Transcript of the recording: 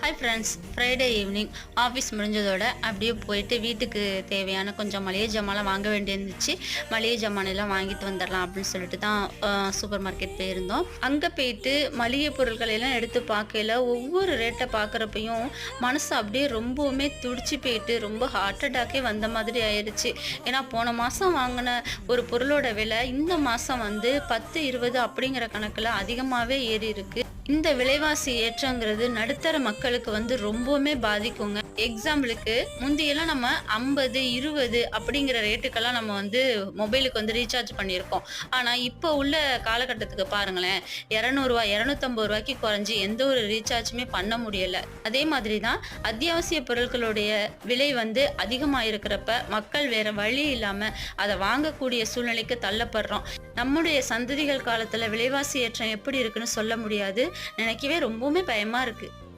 Hi friends, Friday evening office முடிஞ்சதோட அப்படியே போயிட்டு வீட்டுக்கு தேவையான கொஞ்சம் மளிகை ஜாமான்லாம் வாங்க வேண்டியிருந்துச்சு. மளிகை ஜாமானெல்லாம் வாங்கிட்டு வந்துடலாம் அப்படின்னு சொல்லிட்டு தான் சூப்பர் மார்க்கெட் போயிருந்தோம். அங்கே போயிட்டு மளிகை பொருட்கள் எல்லாம் எடுத்து பார்க்கல ஒவ்வொரு ரேட்டை பார்க்குறப்பையும் மனசு அப்படியே ரொம்பவுமே துடிச்சு போயிட்டு ரொம்ப ஹார்ட் அட்டாக்கே வந்த மாதிரி ஆயிடுச்சு. ஏன்னா போன மாதம் வாங்கின ஒரு பொருளோட விலை இந்த மாதம் வந்து 10-20 அப்படிங்கிற கணக்கில் அதிகமாகவே ஏறி இருக்கு. இந்த விலைவாசி ஏற்றங்கிறது நடுத்தர மக்களுக்கு வந்து ரொம்பவுமே பாதிக்குங்க. எக்ஸாம்பிளுக்கு முந்தியெல்லாம் நம்ம 50-20 அப்படிங்கிற ரேட்டுக்கெல்லாம் நம்ம வந்து மொபைலுக்கு வந்து ரீசார்ஜ் பண்ணியிருக்கோம். ஆனால் இப்போ உள்ள காலகட்டத்துக்கு பாருங்களேன், 200 250 ரூபாய்க்கு குறைஞ்சி எந்த ஒரு ரீசார்ஜுமே பண்ண முடியலை. அதே மாதிரி தான் அத்தியாவசிய பொருட்களுடைய விலை வந்து அதிகமாக இருக்கிறப்ப மக்கள் வேற வழி இல்லாமல் அதை வாங்கக்கூடிய சூழ்நிலைக்கு தள்ளப்படுறோம். நம்முடைய சந்ததிகள் காலத்தில் விலைவாசி ஏற்றம் எப்படி இருக்குன்னு சொல்ல முடியாது. நினைக்கவே ரொம்பவுமே பயமா இருக்கு.